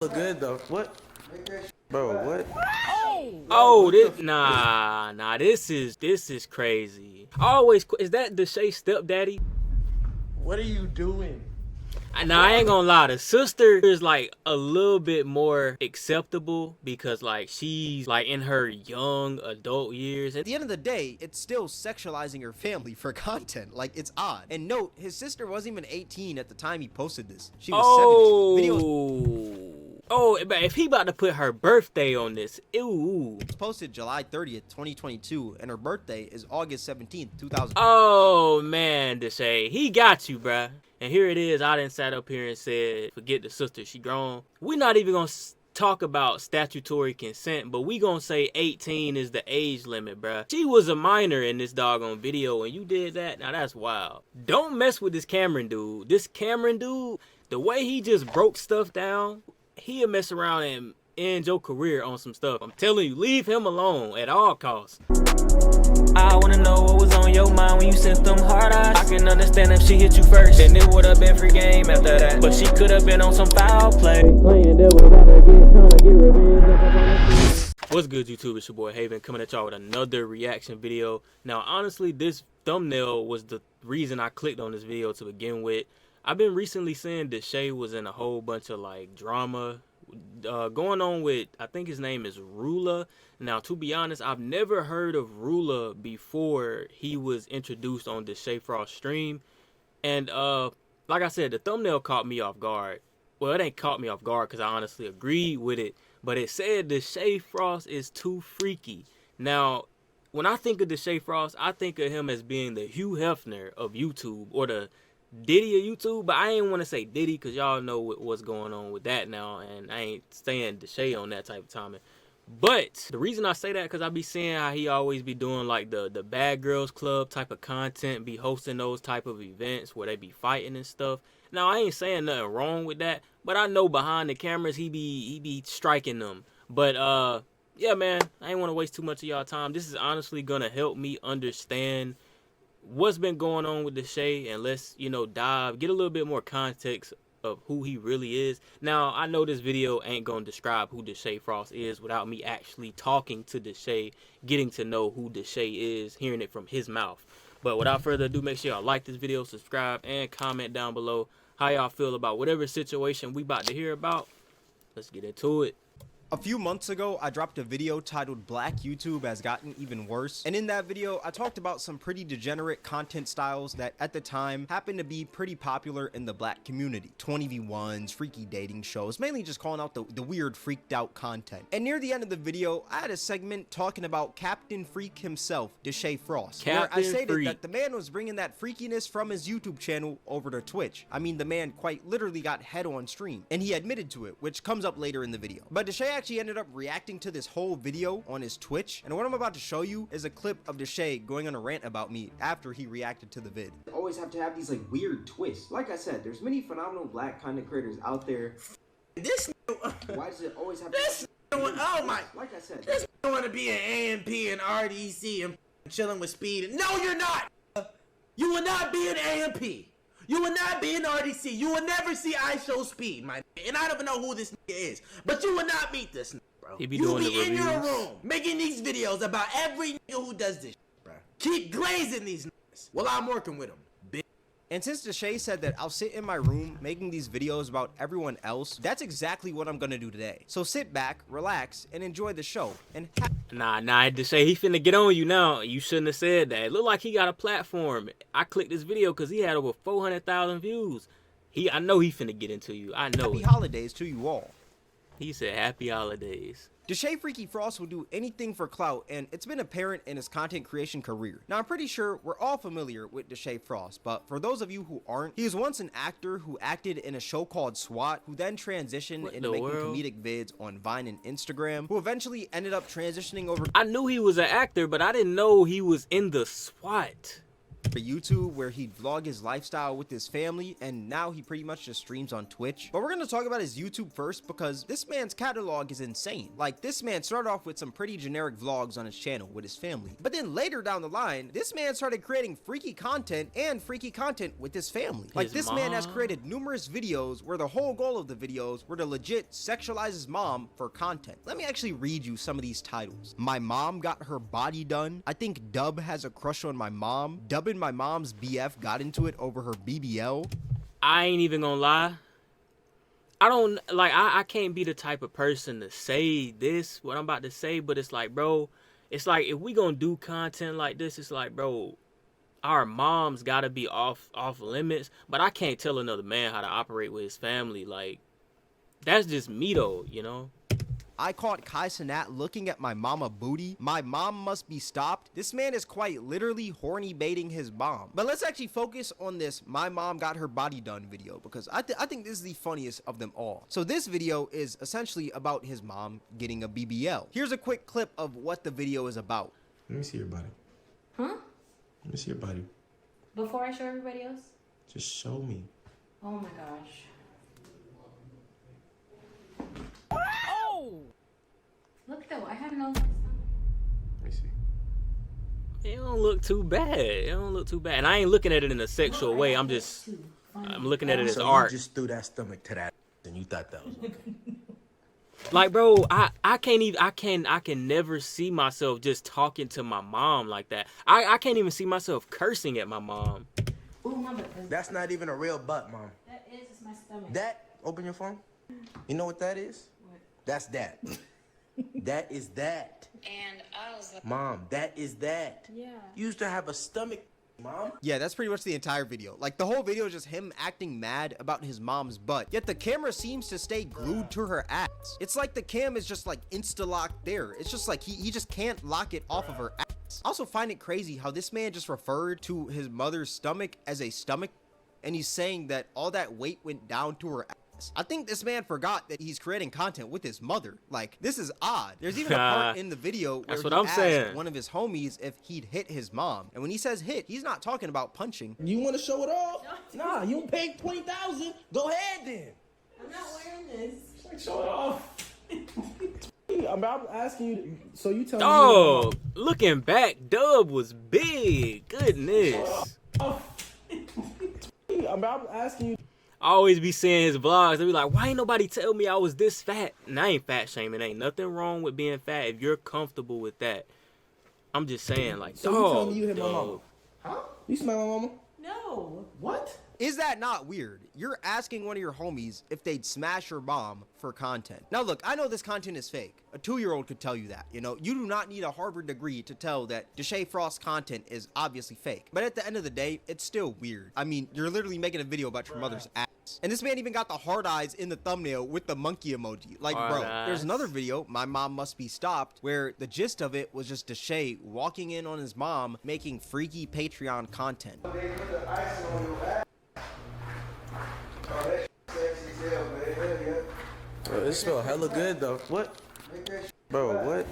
Look good though. What? Bro, what? Oh, this is crazy. Is that Deshae stepdaddy? What are you doing? Now I ain't gonna lie, the sister is like a little bit more acceptable because like she's like in her young adult years. At the end of the day, it's still sexualizing her family for content. Like, it's odd. And note, his sister wasn't even 18 at the time he posted this. She was 17. Videos Oh, but if he about to put her birthday on this, ew. was posted July 30th, 2022, and her birthday is August 17th, 2000. Oh man, Deshae, he got you, bruh. And here it is. I done sat up here and said, forget the sister, she grown. We're not even gonna talk about statutory consent, but we gonna say 18 is the age limit, bruh. She was a minor in this doggone video, and you did that. Now that's wild. Don't mess with this Cameron dude. This Cameron dude, the way he just broke stuff down, he'll mess around and end your career on some stuff. I'm telling you, leave him alone at all costs. I wanna know what was on your mind when you sent them hard eyes. I can understand if she hit you first, then it would've been free game after that. But she could've been on some foul play. Playing devil, trying to get revenge. What's good, YouTube? It's your boy Haven coming at y'all with another reaction video. Now, honestly, this thumbnail was the reason I clicked on this video to begin with. I've been recently seeing Deshae was in a whole bunch of like drama going on with, I think his name is Rula. Now, to be honest, I've never heard of Rula before he was introduced on Deshae Frost's stream. And like I said, the thumbnail caught me off guard. Well, it ain't caught me off guard because I honestly agreed with it, but it said Deshae Frost is too freaky. Now, when I think of Deshae Frost, I think of him as being the Hugh Hefner of YouTube, or the Diddy of YouTube, but I ain't want to say Diddy because y'all know what's going on with that now, and I ain't saying Deshae on that type of timing. But the reason I say that because I be seeing how he always be doing like the Bad Girls Club type of content, be hosting those type of events where they be fighting and stuff. Now, I ain't saying nothing wrong with that, but I know behind the cameras he be striking them. But yeah, man, I ain't want to waste too much of y'all time. This is honestly gonna help me understand what's been going on with Deshae, and let's, you know, get a little bit more context of who he really is. Now, I know this video ain't gonna describe who Deshae Frost is without me actually talking to Deshae, getting to know who Deshae is, hearing it from his mouth. But without further ado, make sure y'all like this video, subscribe, and comment down below how y'all feel about whatever situation we about to hear about. Let's get into it. A few months ago, I dropped a video titled Black YouTube Has Gotten Even Worse, and in that video, I talked about some pretty degenerate content styles that at the time happened to be pretty popular in the black community. 20v1s, freaky dating shows, mainly just calling out the weird freaked out content. And near the end of the video, I had a segment talking about Captain Freak himself, Deshae Frost, where I stated that the man was bringing that freakiness from his YouTube channel over to Twitch. I mean, the man quite literally got head on stream, and he admitted to it, which comes up later in the video. But Deshae actually ended up reacting to this whole video on his Twitch, and what I'm about to show you is a clip of Deshae going on a rant about me after he reacted to the vid. Always have to have these like weird twists. Like I said, there's many phenomenal black content creators out there. This Why does it always have to oh my, like I said, this want to be an AMP and RDC and chilling with Speed. No, you're not. You will not be an AMP. You will not be an RDC. You will never see I Show Speed, my nigga. And I don't even know who this nigga is. But you will not meet this nigga, bro. You will be in your room making these videos about every nigga who does this shit, bro. Keep glazing these niggas while I'm working with them. And since Deshae said that I'll sit in my room making these videos about everyone else, that's exactly what I'm gonna do today. So sit back, relax, and enjoy the show. And Nah, Deshae, he finna get on you now. You shouldn't have said that. It looked like he got a platform. I clicked this video because he had over 400,000 views. I know he finna get into you. I know. Happy holidays to you all. He said happy holidays. Deshae Freaky Frost will do anything for clout, and it's been apparent in his content creation career. Now, I'm pretty sure we're all familiar with Deshae Frost, but for those of you who aren't, he was once an actor who acted in a show called SWAT, who then transitioned into making comedic vids on Vine and Instagram, who eventually ended up transitioning over. I knew he was an actor, but I didn't know he was in the SWAT. for YouTube where he'd vlog his lifestyle with his family, and now he pretty much just streams on Twitch. But we're gonna talk about his YouTube first because this man's catalog is insane. Like, this man started off with some pretty generic vlogs on his channel with his family, but then later down the line, this man started creating freaky content with his family. Like, this man has created numerous videos where the whole goal of the videos were to legit sexualize his mom for content. Let me actually read you some of these titles. My mom got her body done. I think Dub has a crush on my mom. Dub and my mom's BF got into it over her BBL. I ain't even gonna lie. I don't like. I can't be the type of person to say this, what I'm about to say, but it's like, bro, it's like if we gonna do content like this, it's like, bro, our moms gotta be off limits. But I can't tell another man how to operate with his family. Like, that's just me though, you know. I caught Kai Cenat looking at my mama booty. My mom must be stopped. This man is quite literally horny baiting his mom. But let's actually focus on this my mom got her body done video, because I think this is the funniest of them all. So this video is essentially about his mom getting a BBL. Here's a quick clip of what the video is about. Let me see your body. Huh? Let me see your body. Before I show everybody else? Just show me. Oh my gosh. Look though, I have no. Let me see. It don't look too bad. It don't look too bad. And I ain't looking at it in a sexual way. I'm looking at it as So art. you just threw that stomach to that and you thought that was okay. Like, bro, I can't even, I can never see myself just talking to my mom like that. I can't even see myself cursing at my mom. Ooh, my butt. That's not even a real butt, Mom. That is my stomach. That, open your phone. You know what that is? What? That's that. That is that. And I was like, Mom, that is that. yeah. You used to have a stomach, Mom. Yeah, that's pretty much the entire video. Like, the whole video is just him acting mad about his mom's butt, yet the camera seems to stay glued to her ass. It's like the cam is just like insta-locked there. It's just like he just can't lock it off of her ass. I also find it crazy how this man just referred to his mother's stomach as a stomach, and he's saying that all that weight went down to her ass. I think this man forgot that he's creating content with his mother. Like, this is odd. There's even a part in the video where he asked one of his homies if he'd hit his mom. And when he says hit, he's not talking about punching. You want to show it off? Nah, you paid $20,000. Go ahead then. I'm not wearing this. Like, show it off. I'm asking you, so you tell me. Oh, looking back, Dub was big. Goodness. I'm asking you. I always be seeing his vlogs. They be like, why ain't nobody tell me I was this fat? And I ain't fat shaming. Ain't nothing wrong with being fat if you're comfortable with that. I'm just saying, like, So you telling me you hit my mama? dog. Huh? You smell my mama? No. What? Is that not weird? You're asking one of your homies if they'd smash your mom for content. Now look, I know this content is fake. A 2-year-old could tell you that, you know? You do not need a Harvard degree to tell that Deshae Frost's content is obviously fake. But at the end of the day, it's still weird. I mean, you're literally making a video about your mother's ass. And this man even got the hard eyes in the thumbnail with the monkey emoji. Like, bro, there's another video, My Mom Must Be Stopped, where the gist of it was just Deshae walking in on his mom making freaky Patreon content. Bro, this smell hella good though. What? Bro, what?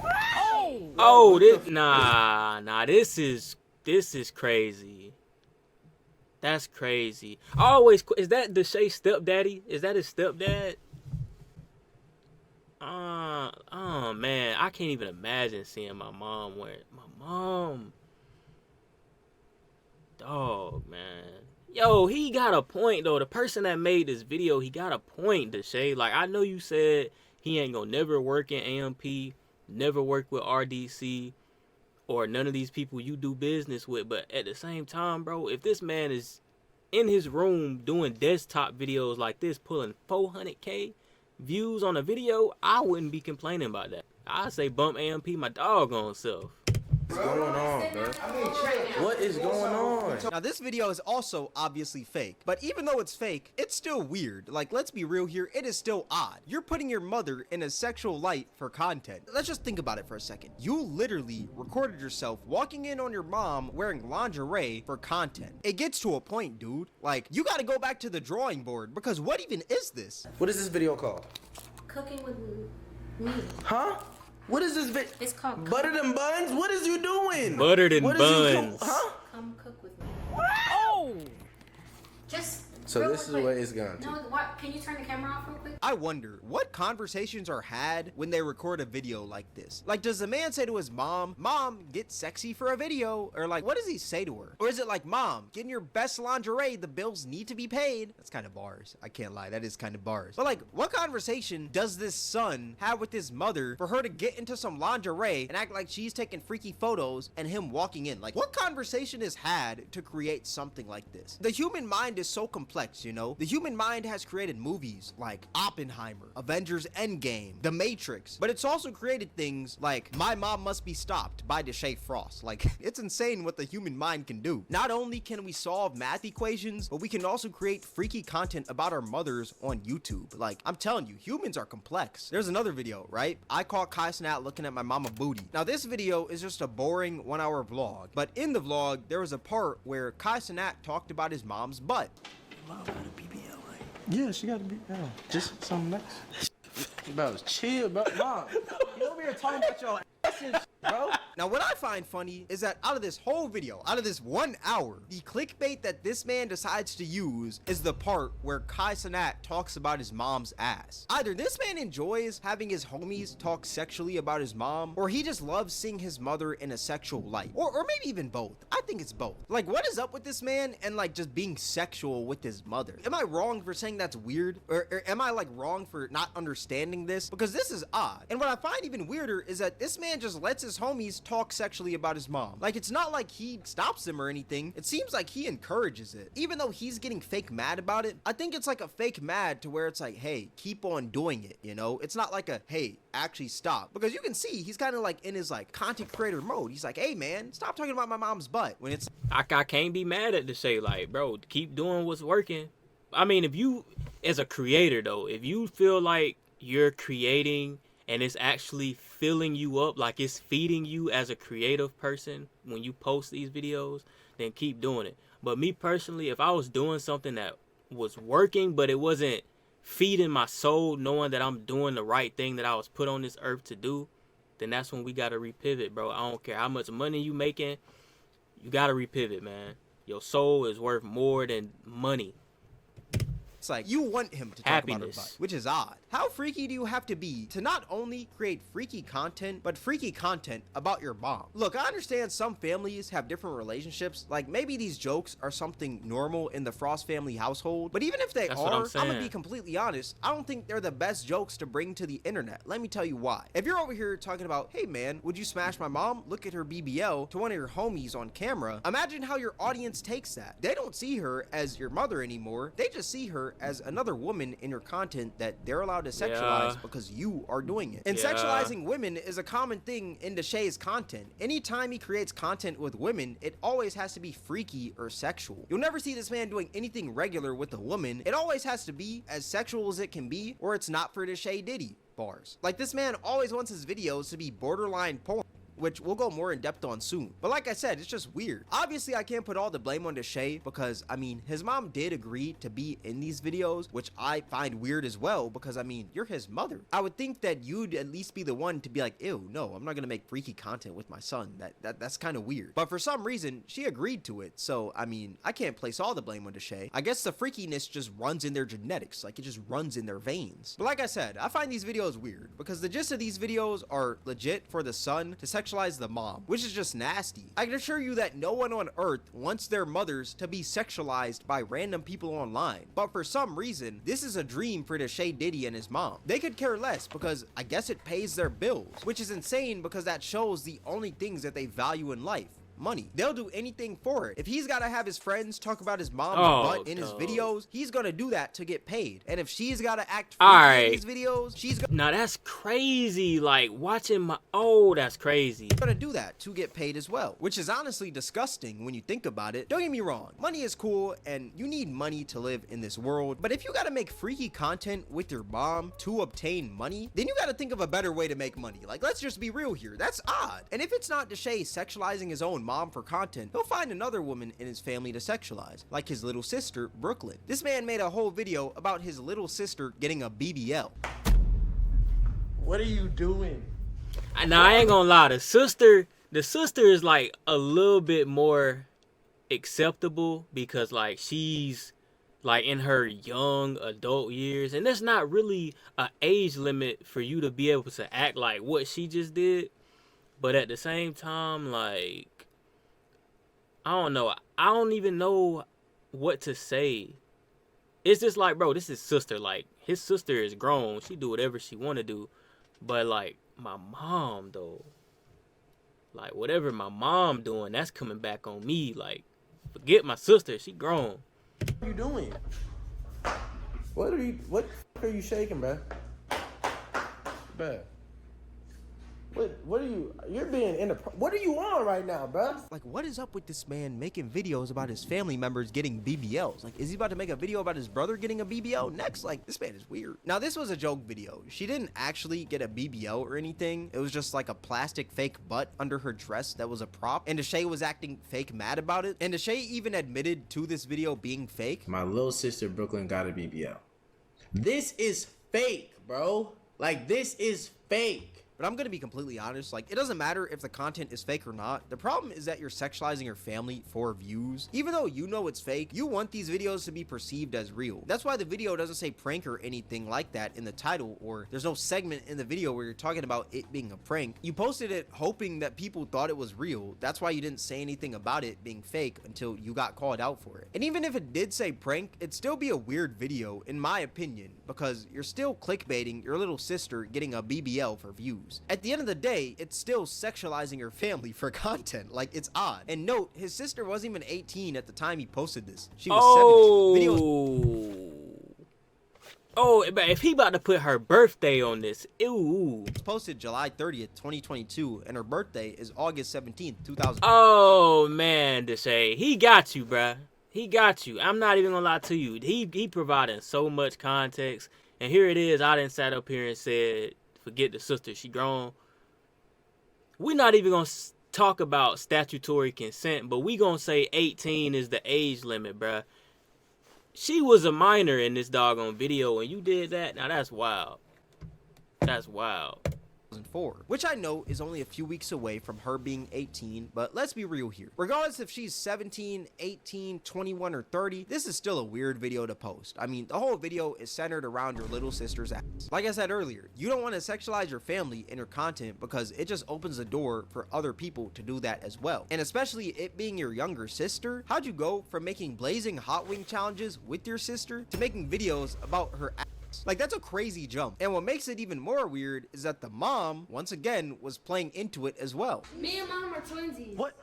Oh, this is crazy. That's crazy. Is that Deshae's stepdaddy? Is that his stepdad? Oh man, I can't even imagine seeing my mom wearing my mom. Dog, man. Yo, he got a point though. The person that made this video, he got a point, Deshae. Like, I know you said he ain't gonna never work in AMP, never work with RDC, or none of these people you do business with. But at the same time, bro, if this man is in his room doing desktop videos like this, pulling 400K views on a video, I wouldn't be complaining about that. I'd say bump AMP my doggone self. What's going on, bro? What is going on? Now this video is also obviously fake, but even though it's fake, it's still weird. Like, let's be real here, it is still odd. You're putting your mother in a sexual light for content. Let's just think about it for a second. You literally recorded yourself walking in on your mom wearing lingerie for content. It gets to a point, dude. Like, you gotta go back to the drawing board, because what even is this? What is this video called? Cooking with me. Huh? What is this It's called Buttered and Buns? What is you doing? Buttered and What is Buns. Huh? Come cook with me. Just. So real this is quick. where it's gone to. No, what? Can you turn the camera off real quick? I wonder what conversations are had when they record a video like this. Like, does the man say to his mom, "Mom, get sexy for a video"? Or like, what does he say to her? Or is it like, "Mom, get in your best lingerie, the bills need to be paid"? That's kind of bars. I can't lie, that is kind of bars. But like, what conversation does this son have with his mother for her to get into some lingerie and act like she's taking freaky photos and him walking in? Like, what conversation is had to create something like this? The human mind is so complex, you know? The human mind has created movies like Oppenheimer, Avengers Endgame, The Matrix, but it's also created things like My Mom Must Be Stopped by Deshae Frost. Like, it's insane what the human mind can do. Not only can we solve math equations, but we can also create freaky content about our mothers on YouTube. Like, I'm telling you, humans are complex. There's another video, right? I caught Kai Cenat looking at my mama booty. Now, this video is just a boring 1-hour vlog, but in the vlog, there was a part where Kai Cenat talked about his mom's butt. Mom got a BBL, like. Yeah, she got to be. Yeah, just something nice. Bro, chill, bro. Mom, You over here talking about your ass and shit, bro. Now, what I find funny is that out of this whole video, out of this 1 hour, the clickbait that this man decides to use is the part where Kai Cenat talks about his mom's ass. Either this man enjoys having his homies talk sexually about his mom, or he just loves seeing his mother in a sexual light. Or maybe even both. I think it's both. Like, what is up with this man and like just being sexual with his mother? Am I wrong for saying that's weird? Or am I like wrong for not understanding this? Because this is odd. And what I find even weirder is that this man just lets his homies talk sexually about his mom. Like, it's not like he stops them or anything. It seems like he encourages it. Even though he's getting fake mad about it, I think it's like a fake mad to where it's like, hey, keep on doing it, you know? It's not like a, hey, actually stop. Because you can see he's kind of like in his like content creator mode. He's like, hey man, stop talking about my mom's butt. When it's I can't be mad at Deshae, like, bro, keep doing what's working. I mean, if you, as a creator though, if you feel like you're creating and it's actually filling you up, like it's feeding you as a creative person when you post these videos, then keep doing it. But me personally, if I was doing something that was working, but it wasn't feeding my soul, knowing that I'm doing the right thing that I was put on this earth to do, then that's when we got to repivot, bro. I don't care how much money you making, you got to repivot, man. Your soul is worth more than money. It's like you want him to talk about her Happiness. butt, which is odd. How freaky do you have to be to not only create freaky content, but freaky content about your mom? Look, I understand some families have different relationships. Like, maybe these jokes are something normal in the Frost family household. But even if they That's what I'm are, I'm gonna be saying. completely honest, I don't think they're the best jokes to bring to the internet. Let me tell you why. If you're over here talking about, hey man, would you smash my mom? Look at her BBL to one of your homies on camera. Imagine how your audience takes that. They don't see her as your mother anymore. They just see her as another woman in your content that they're allowed to sexualize Yeah. because you are doing it. And Yeah. sexualizing women is a common thing in Deshae's content. Anytime he creates content with women, it always has to be freaky or sexual. You'll never see this man doing anything regular with a woman. It always has to be as sexual as it can be, or it's not for Deshae Diddy. Bars. Like, this man always wants his videos to be borderline porn, which we'll go more in depth on soon. But like I said, it's just weird. Obviously, I can't put all the blame on Deshae because, I mean, his mom did agree to be in these videos, which I find weird as well because, I mean, you're his mother. I would think that you'd at least be the one to be like, ew, no, I'm not gonna make freaky content with my son. That's kind of weird. But for some reason, she agreed to it. So, I mean, I can't place all the blame on Deshae. I guess the freakiness just runs in their genetics. Like, it just runs in their veins. But like I said, I find these videos weird because the gist of these videos are legit for the son to sexualize the mom, which is just nasty. I can assure you that no one on earth wants their mothers to be sexualized by random people online. But for some reason, this is a dream for Deshae Diddy and his mom. They could care less because I guess it pays their bills, which is insane because that shows the only things that they value in life. Money. They'll do anything for it. If he's got to have his friends talk about his mom's butt in his videos, he's gonna do that to get paid. And if she's got to act freaky in these videos, she's Now that's crazy. Like watching my that's crazy. gonna do that to get paid as well, which is honestly disgusting when you think about it. Don't get me wrong, money is cool and you need money to live in this world, but if you gotta make freaky content with your mom to obtain money, then you gotta think of a better way to make money. Like, let's just be real here, that's odd. And if it's not Deshae sexualizing his own mom for content, he'll find another woman in his family to sexualize, like his little sister Brooklyn. This man made a whole video about his little sister getting a BBL. What are you doing? Now I ain't gonna lie, the sister is like a little bit more acceptable because like she's like in her young adult years, and there's not really an age limit for you to be able to act like what she just did. But at the same time, like, I don't know. I don't even know what to say. It's just like, bro, this is sister. Like, his sister is grown. She do whatever she want to do. But, like, my mom, though. Like, whatever my mom doing, that's coming back on me. Like, forget my sister. She grown. What are you doing? What the f are you shaking, bruh? Bruh. What are you're being in what are you on right now, bruh? Like, what is up with this man making videos about his family members getting BBLs? Like, is he about to make a video about his brother getting a BBL next? Like, this man is weird. Now, this was a joke video. She didn't actually get a BBL or anything. It was just like a plastic fake butt under her dress that was a prop. And Deshae was acting fake mad about it. And Deshae even admitted to this video being fake. My little sister Brooklyn got a BBL. This is fake, bro. Like, this is fake. But I'm gonna be completely honest, like, it doesn't matter if the content is fake or not. The problem is that you're sexualizing your family for views. Even though you know it's fake, you want these videos to be perceived as real. That's why the video doesn't say prank or anything like that in the title, or there's no segment in the video where you're talking about it being a prank. You posted it hoping that people thought it was real. That's why you didn't say anything about it being fake until you got called out for it. And even if it did say prank, it'd still be a weird video, in my opinion, because you're still clickbaiting your little sister getting a BBL for views. At the end of the day, it's still sexualizing your family for content. Like, it's odd. And note, his sister wasn't even 18 at the time he posted this. She was 17. But if he about to put her birthday on this, ew. It was posted July 30th, 2022, and her birthday is August 17th, 2000. Oh, man, Deshae. He got you, bruh. He got you. I'm not even gonna lie to you. He providing so much context. And here it is. I done sat up here and said, forget the sister, she grown. We're not even gonna talk about statutory consent, but we gonna say 18 is the age limit, bruh. She was a minor in this doggone video, and you did that? Now that's wild. That's wild. 2004, which I know is only a few weeks away from her being 18, but let's be real here. Regardless if she's 17, 18, 21, or 30, this is still a weird video to post. I mean, the whole video is centered around your little sister's ass. Like I said earlier, you don't want to sexualize your family in your content because it just opens the door for other people to do that as well. And especially it being your younger sister, how'd you go from making blazing hot wing challenges with your sister to making videos about her ass? Like, that's a crazy jump. And what makes it even more weird is that the mom, once again, was playing into it as well. Me and mom are twinsies. What?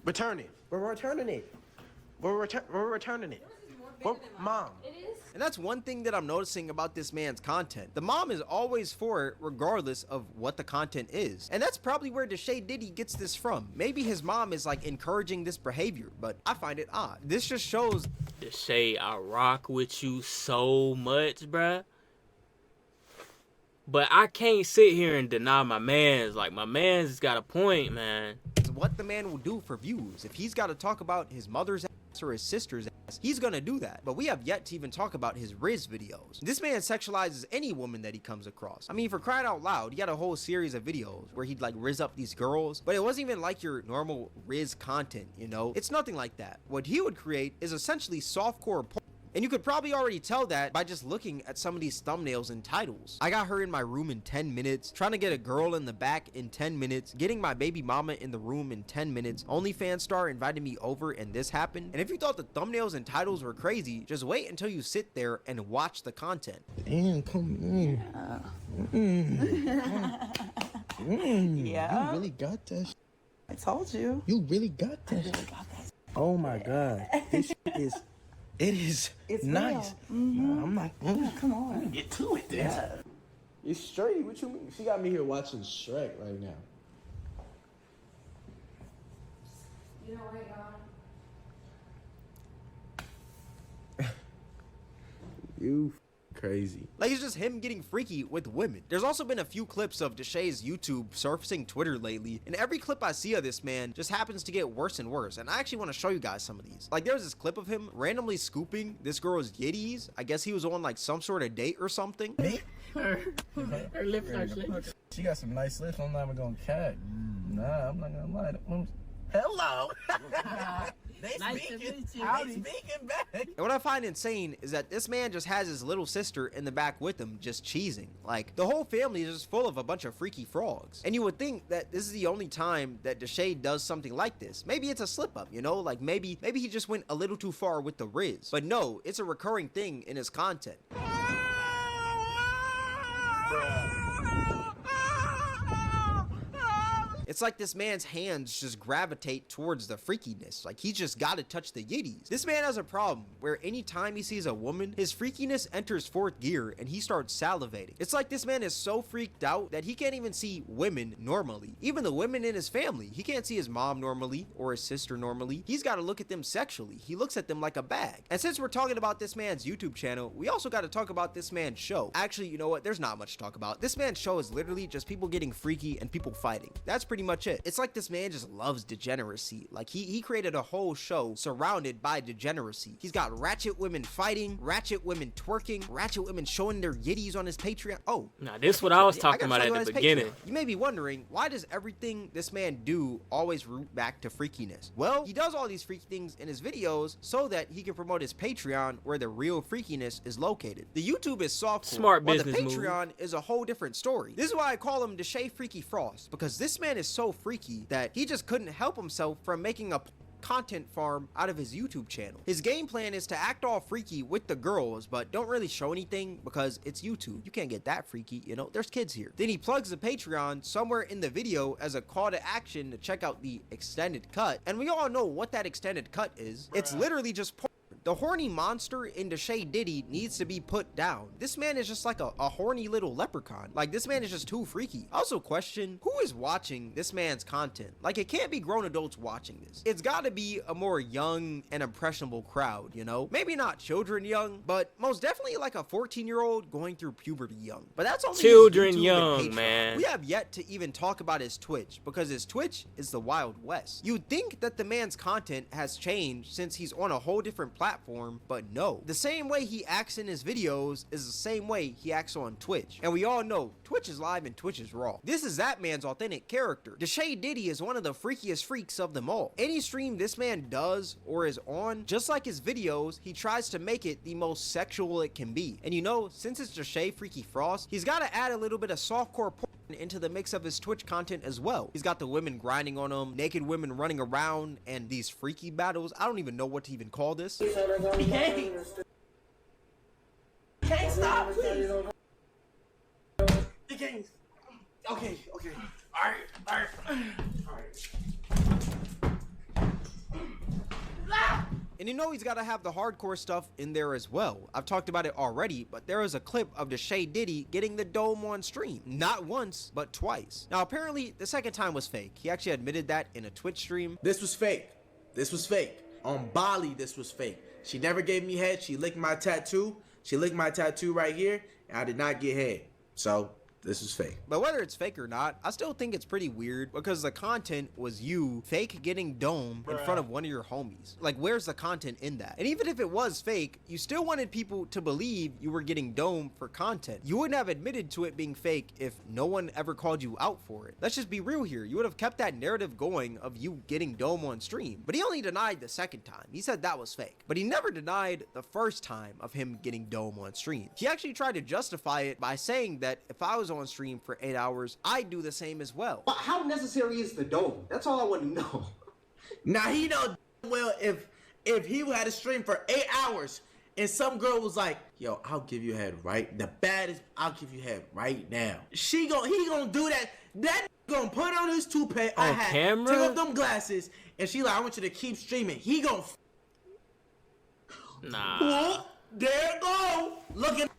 Return it. We're returning it. We're returning it. Mom. It is? And that's one thing that I'm noticing about this man's content. The mom is always for it regardless of what the content is. And that's probably where Deshae Diddy gets this from. Maybe his mom is like encouraging this behavior, but I find it odd. This just shows Deshae, I rock with you so much, bruh. But I can't sit here and deny my mans. Like, my mans got a point, man. what the man will do for views. If he's got to talk about his mother's ass or his sister's ass, he's gonna do that. But we have yet to even talk about his Riz videos. This man sexualizes any woman that he comes across. I mean, for crying out loud, he had a whole series of videos where he'd like Riz up these girls, but it wasn't even like your normal Riz content, you know? It's nothing like that. What he would create is essentially softcore porn. And you could probably already tell that by just looking at some of these thumbnails and titles. I got her in my room in 10 minutes, trying to get a girl in the back in 10 minutes, getting my baby mama in the room in 10 minutes, OnlyFans star invited me over and this happened. And if you thought the thumbnails and titles were crazy, just wait until you sit there and watch the content. Damn, come in. Yeah. You really got that shit. I told you. You really got that shit. Oh my God. This shit is... It's nice. Mm-hmm. Nah, I'm not. Come on. Get to it, then. Yeah. It's straight. What you mean? She got me here watching Shrek right now. You know what, y'all? You crazy. Like, it's just him getting freaky with women. There's also been a few clips of Deshae's YouTube surfacing Twitter lately, and every clip I see of this man just happens to get worse and worse, and I actually want to show you guys some of these. Like, there was this clip of him randomly scooping this girl's yitties. I guess he was on like some sort of date or something. Her lips are slick. She got some nice lips. I'm not even gonna cat. Nah, I'm not gonna lie. Hello. They Nice to speaking. meet you. They Howdy. speaking back. And what I find insane is that this man just has his little sister in the back with him, just cheesing. Like, the whole family is just full of a bunch of freaky frogs. And you would think that this is the only time that Deshae does something like this. Maybe it's a slip up, you know? Like, maybe he just went a little too far with the Riz. But no, it's a recurring thing in his content. It's like this man's hands just gravitate towards the freakiness. Like, he's just gotta touch the yitties. This man has a problem where anytime he sees a woman, his freakiness enters fourth gear and he starts salivating. It's like this man is so freaked out that he can't even see women normally. Even the women in his family. He can't see his mom normally or his sister normally. He's gotta look at them sexually. He looks at them like a bag. And since we're talking about this man's YouTube channel, we also gotta talk about this man's show. Actually, you know what? There's not much to talk about. This man's show is literally just people getting freaky and people fighting. That's pretty much it. It's like this man just loves degeneracy. Like, he created a whole show surrounded by degeneracy. He's got ratchet women fighting, ratchet women twerking, ratchet women showing their yitties on his Patreon. Oh, Now, this is what I was talking about gotta show at you the on his beginning. Patreon. You may be wondering, why does everything this man do always root back to freakiness? Well, he does all these freaky things in his videos so that he can promote his Patreon where the real freakiness is located. The YouTube is softcore, Smart while the business move. Patreon is a whole different story. This is why I call him Deshae Freaky Frost, because this man is so freaky that he just couldn't help himself from making a content farm out of his YouTube channel. His game plan is to act all freaky with the girls, but don't really show anything because it's YouTube. You can't get that freaky, you know, there's kids here. Then he plugs the Patreon somewhere in the video as a call to action to check out the extended cut. And we all know what that extended cut is. It's literally just porn. The horny monster in Deshae Diddy needs to be put down. This man is just like a horny little leprechaun. Like, this man is just too freaky. I also question, who is watching this man's content? Like, it can't be grown adults watching this. It's gotta be a more young and impressionable crowd, you know? Maybe not children young, but most definitely like a 14-year-old going through puberty young. But that's only his Children YouTube and young, Patreon. man. We have yet to even talk about his Twitch, because his Twitch is the Wild West. You'd think that the man's content has changed since he's on a whole different platform, but no. The same way he acts in his videos is the same way he acts on Twitch. And we all know Twitch is live and Twitch is raw. This is that man's authentic character. Deshae Diddy is one of the freakiest freaks of them all. Any stream this man does or is on, just like his videos, he tries to make it the most sexual it can be. And you know, since it's Deshae Freaky Frost, he's got to add a little bit of softcore porn into the mix of his Twitch content as well. He's got the women grinding on him, naked women running around, and these freaky battles. I don't even know what to even call this. Can't stop, please. You can't. Okay. All right. And you know he's got to have the hardcore stuff in there as well. I've talked about it already, but there is a clip of Deshae Diddy getting the dome on stream. Not once, but twice. Now, apparently, the second time was fake. He actually admitted that in a Twitch stream. This was fake. On Bali, this was fake. She never gave me head. She licked my tattoo. She licked my tattoo right here, and I did not get head. So, this is fake. But whether it's fake or not, I still think it's pretty weird because the content was you fake getting dome in front of one of your homies. Like, where's the content in that? And even if it was fake, you still wanted people to believe you were getting dome for content. You wouldn't have admitted to it being fake if no one ever called you out for it. Let's just be real here. You would have kept that narrative going of you getting dome on stream. But he only denied the second time. He said that was fake. But he never denied the first time of him getting dome on stream. He actually tried to justify it by saying that if I was on stream for 8 hours, I'd do the same as well. But how necessary is the dome? That's all I want to know. Now he know well if he had a stream for 8 hours and some girl was like, "Yo, I'll give you head right. The baddest, I'll give you head right now." He gonna do that. That gonna put on his toupee, a hat, camera? take off them glasses, and she like, "I want you to keep streaming." He gonna. Nah. Whoop, there it go. Look at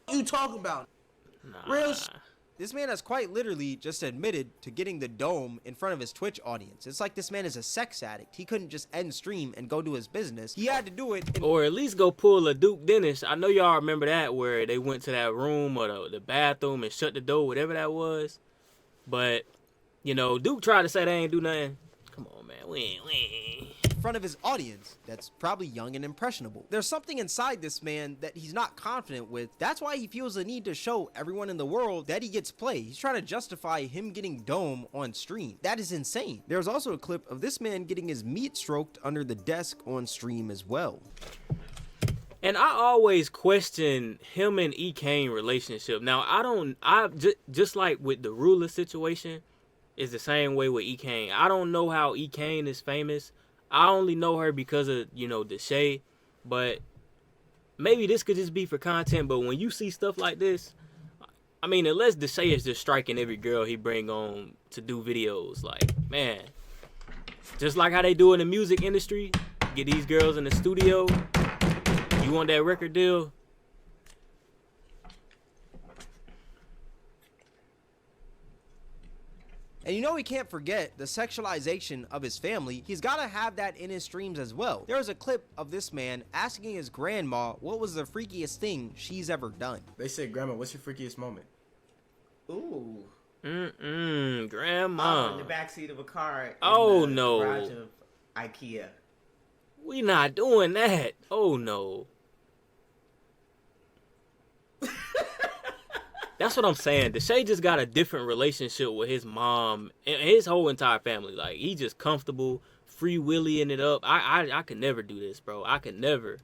you talking about. Real This man has quite literally just admitted to getting the dome in front of his Twitch audience. It's like this man is a sex addict. He couldn't just end stream and go do his business. He had to do it in Or at least go pull a Duke Dennis. I know y'all remember that, where they went to that room or the bathroom and shut the door, whatever that was. But, you know, Duke tried to say they ain't do nothing. Come on, man. We ain't. front of his audience that's probably young and impressionable. There's something inside this man that he's not confident with. That's why he feels the need to show everyone in the world that he gets play. He's trying to justify him getting dome on stream. That is insane. There's also a clip of this man getting his meat stroked under the desk on stream as well. And I always question him and E. Kane relationship. Now, just like with the ruler situation, is the same way with E. Kane. I don't know how E. Kane is famous. I only know her because of, Deshae. But maybe this could just be for content. But when you see stuff like this, I mean, unless Deshae is just striking every girl he bring on to do videos. Like, man, just like how they do in the music industry, get these girls in the studio. You want that record deal? And he can't forget the sexualization of his family. He's got to have that in his streams as well. There was a clip of this man asking his grandma what was the freakiest thing she's ever done. They said, Grandma, what's your freakiest moment? Ooh. Grandma. In the backseat of a car. Oh, in the no. garage of IKEA. We not doing that. Oh, no. That's what I'm saying. Deshae just got a different relationship with his mom and his whole entire family. Like, he just comfortable, free willying it up. I could never do this, bro. I could never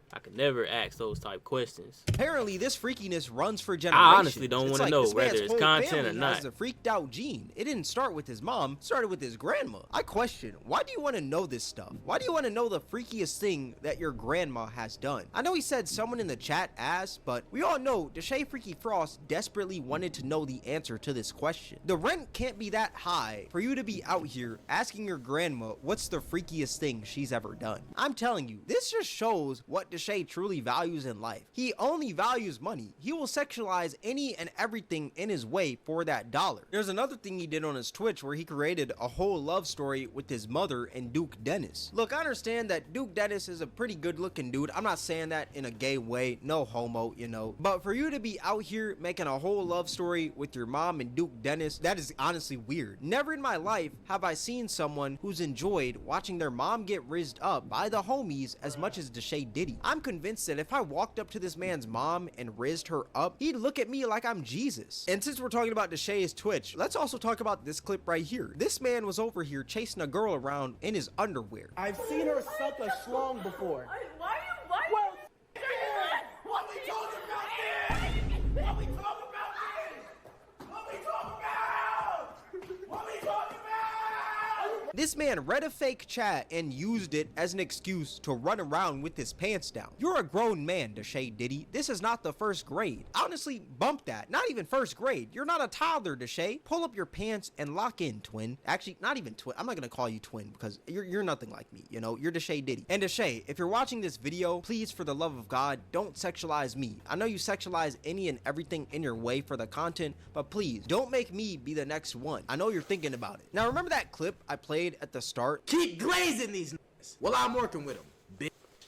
ask those type questions. Apparently, this freakiness runs for generations. I honestly don't want to know whether it's content or not. Has a freaked out gene. It didn't start with his mom. It started with his grandma. I question, why do you want to know this stuff? Why do you want to know the freakiest thing that your grandma has done? I know he said someone in the chat asked, but we all know Deshae Freaky Frost desperately wanted to know the answer to this question. The rent can't be that high for you to be out here asking your grandma what's the freakiest thing she's ever done. I'm telling you, this just shows what Deshae truly values in life. He only values money. He will sexualize any and everything in his way for that dollar. There's another thing he did on his Twitch where he created a whole love story with his mother and Duke Dennis. Look, I understand that Duke Dennis is a pretty good looking dude. I'm not saying that in a gay way, no homo, but for you to be out here making a whole love story with your mom and Duke Dennis, that is honestly weird. Never in my life have I seen someone who's enjoyed watching their mom get rizzed up by the homies as much as Deshae Diddy. I'm convinced that if I walked up to this man's mom and rizzed her up, he'd look at me like I'm Jesus. And since we're talking about Deshae's Twitch, let's also talk about this clip right here. This man was over here chasing a girl around in his underwear. I've seen her suck a schlong before. Why What we talking about this? What we talking about this? What we talking about? What we talking about? This man read a fake chat and used it as an excuse to run around with his pants down. You're a grown man, Deshae Diddy. This is not the first grade. Honestly, bump that. Not even first grade. You're not a toddler, Deshae. Pull up your pants and lock in, twin. Actually, not even twin. I'm not gonna call you twin because you're nothing like me, You're Deshae Diddy. And Deshae, if you're watching this video, please, for the love of God, don't sexualize me. I know you sexualize any and everything in your way for the content, but please, don't make me be the next one. I know you're thinking about it. Now, remember that clip I played at the start? Keep glazing these niggas while I'm working with them.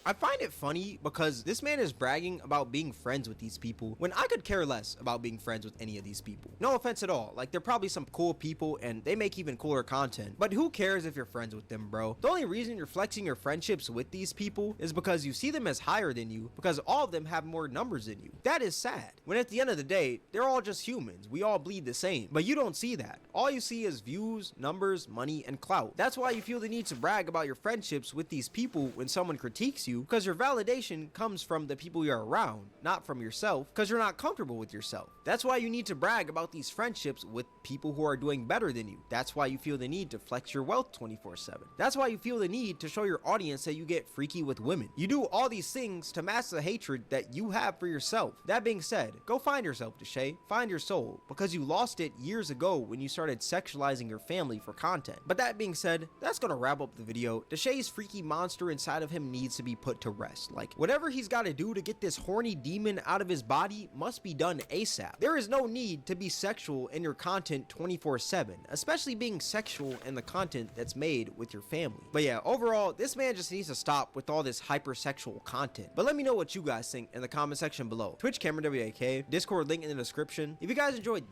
I find it funny because this man is bragging about being friends with these people when I could care less about being friends with any of these people. No offense at all. Like, they're probably some cool people and they make even cooler content, but who cares if you're friends with them, bro? The only reason you're flexing your friendships with these people is because you see them as higher than you, because all of them have more numbers than you. That is sad. When at the end of the day, they're all just humans. We all bleed the same, but you don't see that. All you see is views, numbers, money, and clout. That's why you feel the need to brag about your friendships with these people when someone critiques you, because your validation comes from the people you're around, not from yourself, because you're not comfortable with yourself. That's why you need to brag about these friendships with people who are doing better than you. That's why you feel the need to flex your wealth 24/7. That's why you feel the need to show your audience that you get freaky with women. You do all these things to mask the hatred that you have for yourself. That being said, go find yourself, Deshae. Find your soul, because you lost it years ago when you started sexualizing your family for content. But that being said, that's gonna wrap up the video. Deshae's freaky monster inside of him needs to be put to rest. Like, whatever he's got to do to get this horny demon out of his body must be done ASAP. There is no need to be sexual in your content 24/7, especially being sexual in the content that's made with your family. But yeah, overall, this man just needs to stop with all this hypersexual content. But let me know what you guys think in the comment section below. Twitch Cameron WAK, Discord link in the description. If you guys enjoyed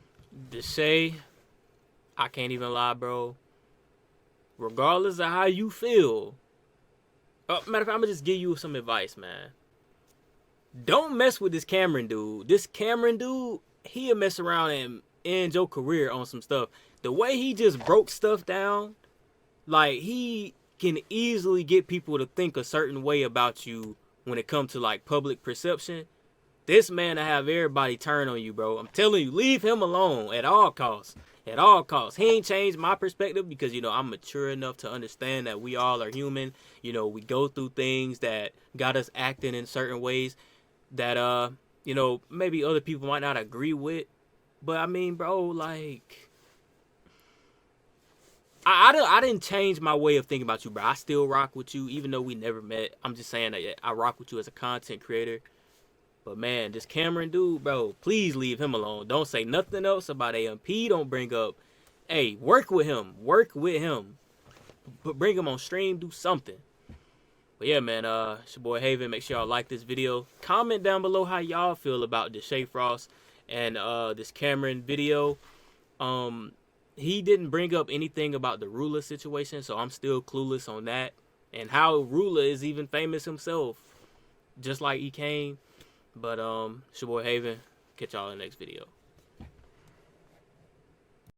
Deshae, I can't even lie, bro. Regardless of how you feel, Matter of fact, I'm gonna just give you some advice, man. Don't mess with this Cameron dude. This Cameron dude, he'll mess around and end your career on some stuff. The way he just broke stuff down, like, he can easily get people to think a certain way about you when it comes to, like, public perception. This man to have everybody turn on you, bro. I'm telling you, leave him alone at all costs. At all costs. He ain't changed my perspective because, you know, I'm mature enough to understand that we all are human. You know, we go through things that got us acting in certain ways that, you know, maybe other people might not agree with. But, I mean, bro, like, I didn't change my way of thinking about you, bro. I still rock with you, even though we never met. I'm just saying that I rock with you as a content creator. But, man, this Cameron dude, bro, please leave him alone. Don't say nothing else about AMP. Don't bring up, hey, work with him. Work with him. But bring him on stream. Do something. But, yeah, man, it's your boy Haven. Make sure y'all like this video. Comment down below how y'all feel about Deshae Frost and this Cameron video. He didn't bring up anything about the Rula situation, so I'm still clueless on that. And how Rula is even famous himself, just like he came. But, it's your boy Haven. Catch y'all in the next video.